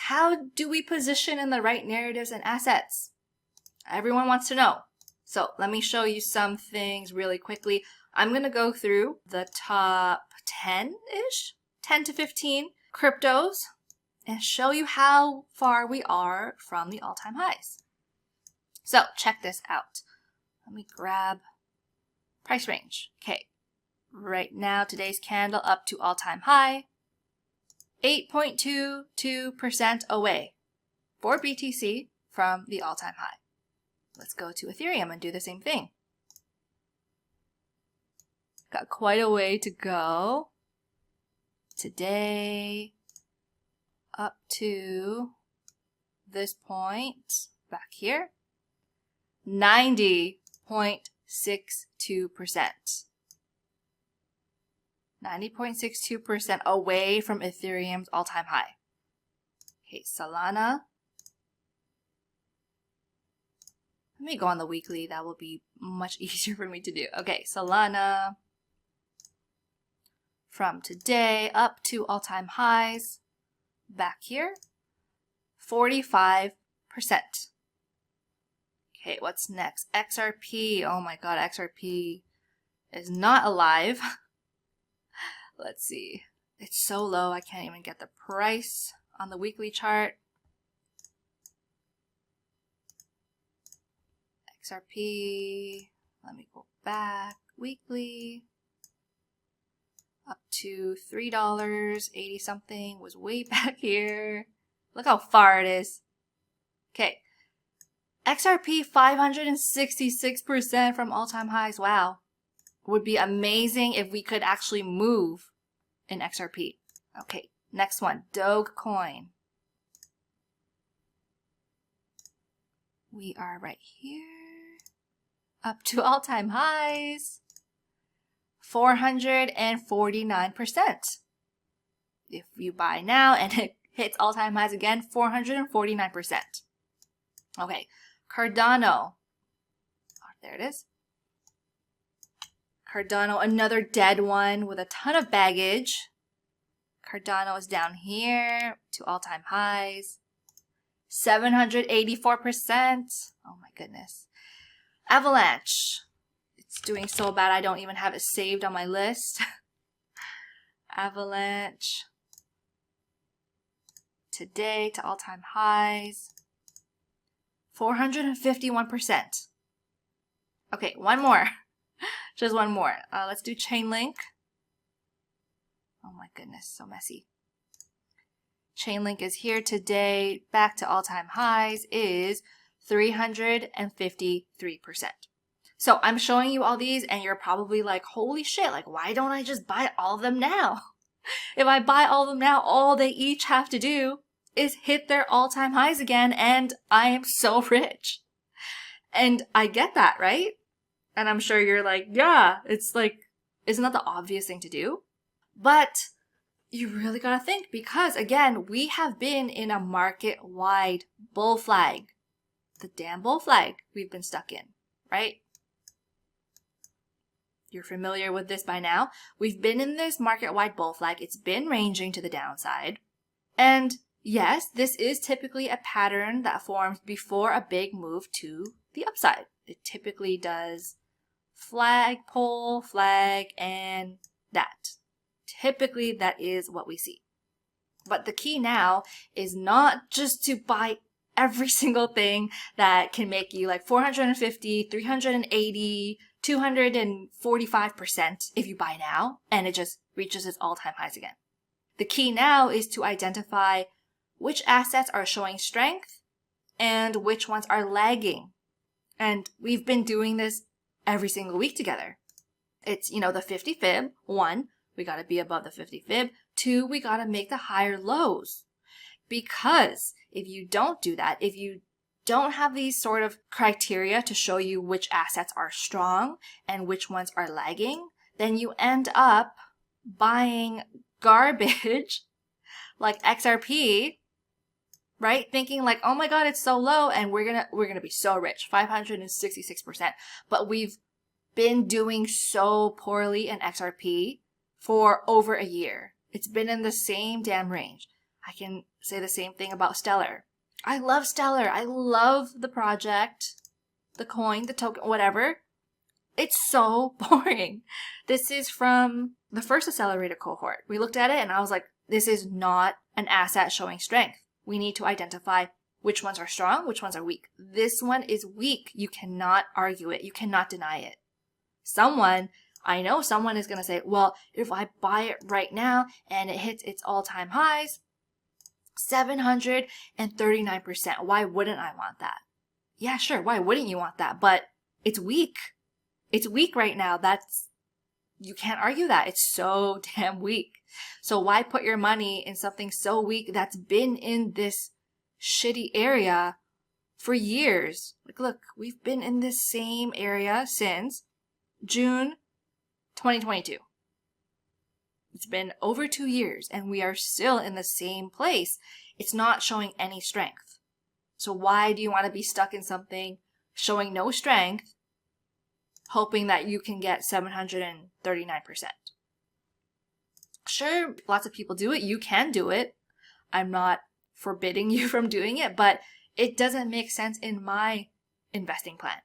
how do we position in the right narratives and assets? Everyone wants to know. So let me show you some things really quickly. I'm going to go through the top 10-ish, 10 to 15 cryptos and show you how far we are from the all-time highs. So check this out. Let me grab price range. Okay, right now today's candle up to all-time high, 8.22% away for BTC from the all-time high. Let's go to Ethereum and do the same thing. Got quite a way to go. Today, up to this point, back here, 90.62%. 90.62% away from Ethereum's all-time high. Okay, Solana. Let me go on the weekly. That will be much easier for me to do. Okay, Solana. From today up to all-time highs, back here, 45%. Okay, what's next? XRP. Oh my god, XRP is not alive. Let's see. It's so low, I can't even get the price on the weekly chart. XRP, let me go back, weekly, up to $3.80 something, was way back here. Look how far it is. Okay, XRP 566% from all-time highs. Wow, would be amazing if we could actually move in XRP. Okay, next one, Dogecoin. We are right here. Up to all-time highs, 449%. If you buy now and it hits all-time highs again, 449%. Okay, Cardano. Oh, there it is. Cardano, another dead one with a ton of baggage. Cardano is down here to all-time highs, 784%. Oh my goodness. Avalanche. It's doing so bad I don't even have it saved on my list. Avalanche. Today to all-time highs. 451%. Okay, one more. Just one more. Let's do Chainlink. Oh my goodness, so messy. Chainlink is here today, back to all-time highs, is 353%. So I'm showing you all these and you're probably like, holy shit, like why don't I just buy all of them now? If I buy all of them now, all they each have to do is hit their all-time highs again and I am so rich. And I get that, right? And I'm sure you're like, yeah, it's like, isn't that the obvious thing to do? But you really gotta think because again, we have been in a market-wide bull flag. The damn bull flag we've been stuck in, right? You're familiar with this by now. We've been in this market-wide bull flag. It's been ranging to the downside. And yes, this is typically a pattern that forms before a big move to the upside. It typically does flag, pull, flag, and that. Typically, that is what we see. But the key now is not just to buy every single thing that can make you like 450, 380, 245% if you buy now and it just reaches its all-time highs again. The key now is to identify which assets are showing strength and which ones are lagging. And we've been doing this every single week together. It's, you know, the 50 fib. 1, we got to be above the 50 fib. 2, we got to make the higher lows. Because if you don't do that, if you don't have these sort of criteria to show you which assets are strong and which ones are lagging, then you end up buying garbage like XRP, right? Thinking like, oh my God, it's so low and we're gonna be so rich, 566%. But we've been doing so poorly in XRP for over a year. It's been in the same damn range. I can say the same thing about Stellar. I love Stellar. I love the project, the coin, the token, whatever. It's so boring. This is from the first accelerator cohort. We looked at it and I was like, this is not an asset showing strength. We need to identify which ones are strong, which ones are weak. This one is weak. You cannot argue it. You cannot deny it. I know someone is going to say, well, if I buy it right now and it hits its all-time highs, 739%. Why wouldn't I want that? Yeah, sure. Why wouldn't you want that? But it's weak. It's weak right now. You can't argue that. It's so damn weak. So why put your money in something so weak that's been in this shitty area for years? Like, look, we've been in this same area since June 2022. It's been over 2 years and we are still in the same place. It's not showing any strength. So why do you want to be stuck in something showing no strength, hoping that you can get 739%? Sure, lots of people do it. You can do it. I'm not forbidding you from doing it, but it doesn't make sense in my investing plan.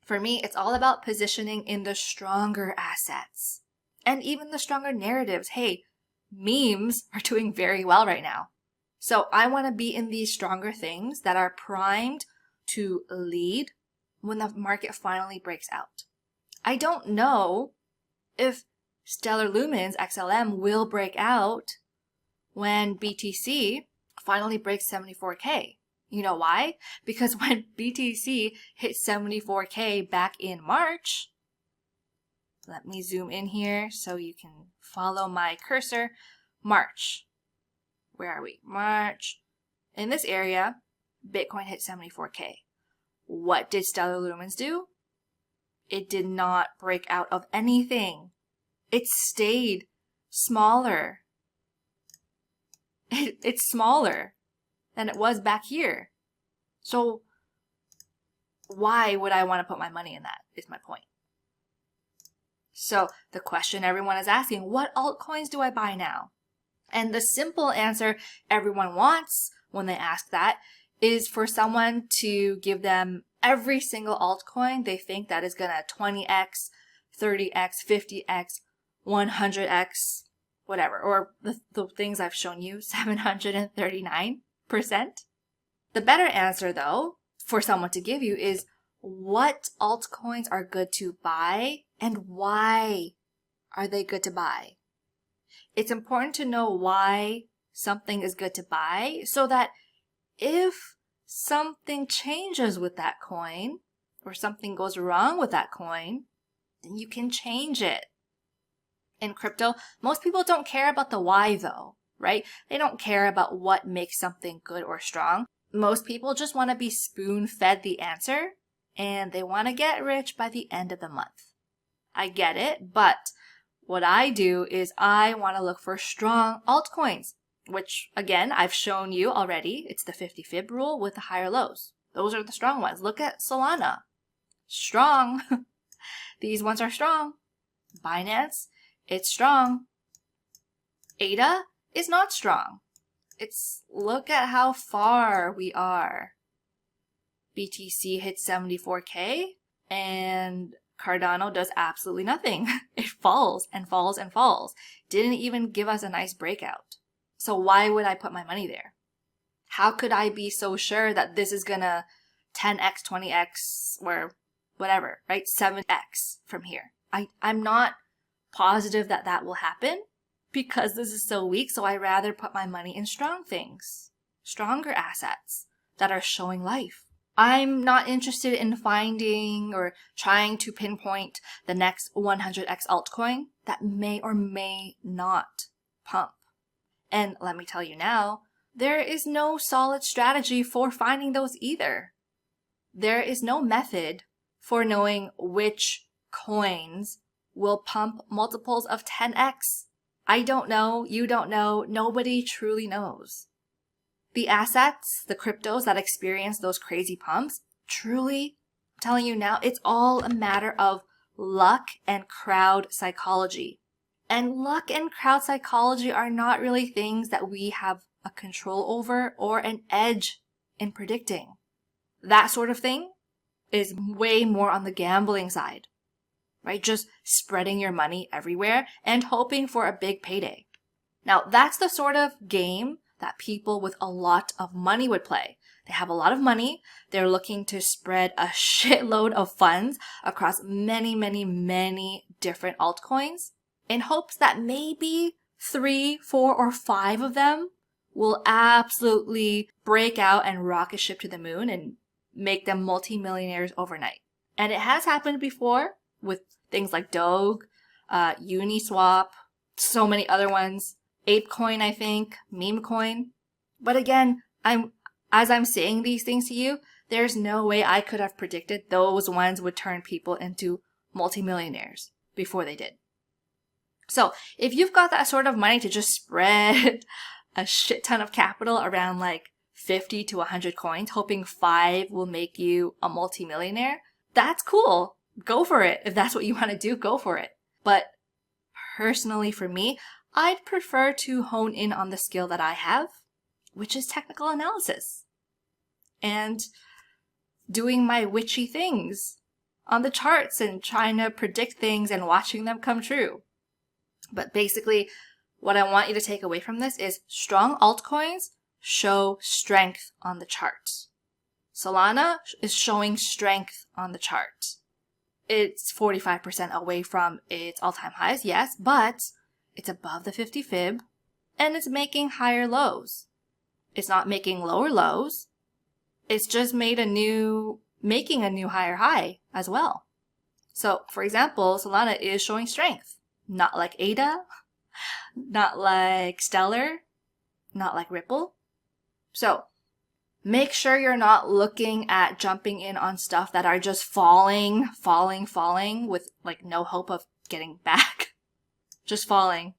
For me, it's all about positioning in the stronger assets and even the stronger narratives. Hey, memes are doing very well right now. So I want to be in these stronger things that are primed to lead when the market finally breaks out. I don't know if Stellar Lumens XLM will break out when BTC finally breaks 74K. You know why? Because when BTC hit 74K back in March, let me zoom in here so you can follow my cursor. March. Where are we? March. In this area, Bitcoin hit 74K. What did Stellar Lumens do? It did not break out of anything. It stayed smaller. It's smaller than it was back here. So why would I want to put my money in that, is my point. So the question everyone is asking, what altcoins do I buy now? And the simple answer everyone wants when they ask that is for someone to give them every single altcoin they think that is going to 20x, 30x, 50x, 100x, whatever, or the things I've shown you, 739%. The better answer, though, for someone to give you is what altcoins are good to buy and why are they good to buy? It's important to know why something is good to buy so that if something changes with that coin or something goes wrong with that coin, then you can change it. In crypto, most people don't care about the why though, right? They don't care about what makes something good or strong. Most people just want to be spoon-fed the answer and they want to get rich by the end of the month. I get it, but what I do is I want to look for strong altcoins, which again, I've shown you already. It's the 50 fib rule with the higher lows. Those are the strong ones. Look at Solana. Strong. These ones are strong. Binance, it's strong. ADA is not strong. Look at how far we are. BTC hits 74K and Cardano does absolutely nothing. It falls and falls and falls. Didn't even give us a nice breakout. So why would I put my money there? How could I be so sure that this is gonna 10x, 20x, or whatever, right? 7x from here. I'm not positive that that will happen because this is so weak. So I rather put my money in strong things, stronger assets that are showing life. I'm not interested in finding or trying to pinpoint the next 100x altcoin that may or may not pump. And let me tell you now, there is no solid strategy for finding those either. There is no method for knowing which coins will pump multiples of 10x. I don't know, you don't know, nobody truly knows. The assets, the cryptos that experience those crazy pumps, truly, I'm telling you now, it's all a matter of luck and crowd psychology. And luck and crowd psychology are not really things that we have a control over, or an edge in predicting. That sort of thing is way more on the gambling side, right? Just spreading your money everywhere and hoping for a big payday. Now, that's the sort of game that people with a lot of money would play. They have a lot of money. They're looking to spread a shitload of funds across many, many, many different altcoins in hopes that maybe 3, 4, or 5 of them will absolutely break out and rocket ship to the moon and make them multimillionaires overnight. And it has happened before with things like Doge, Uniswap, so many other ones, ApeCoin, I think, Memecoin. But again, as I'm saying these things to you, there's no way I could have predicted those ones would turn people into multimillionaires before they did. So if you've got that sort of money to just spread a shit ton of capital around like 50 to 100 coins, hoping 5 will make you a multimillionaire, that's cool. Go for it. If that's what you want to do, go for it. But personally for me, I'd prefer to hone in on the skill that I have, which is technical analysis and doing my witchy things on the charts and trying to predict things and watching them come true. But basically, what I want you to take away from this is strong altcoins show strength on the chart. Solana is showing strength on the chart. It's 45% away from its all-time highs, yes, but it's above the 50 fib and it's making higher lows. It's not making lower lows. It's just making a new higher high as well. So, for example, Solana is showing strength. Not like ADA, not like Stellar, not like Ripple. So, make sure you're not looking at jumping in on stuff that are just falling with like no hope of getting back. Just falling,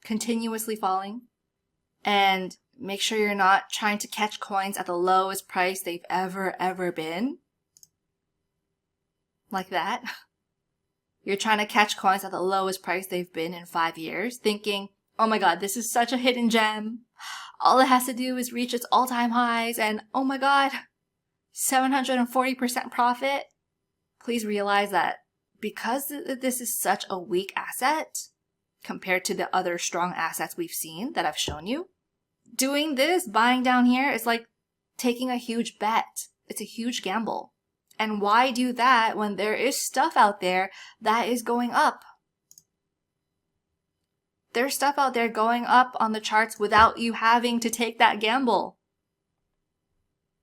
continuously falling. And make sure you're not trying to catch coins at the lowest price they've ever been. Like that. You're trying to catch coins at the lowest price they've been in 5 years, thinking, oh my god, this is such a hidden gem. All it has to do is reach its all-time highs and oh my god, 740% profit. Please realize that because this is such a weak asset compared to the other strong assets we've seen that I've shown you, doing this, buying down here, is like taking a huge bet. It's a huge gamble. And why do that when there is stuff out there that is going up? There's stuff out there going up on the charts without you having to take that gamble.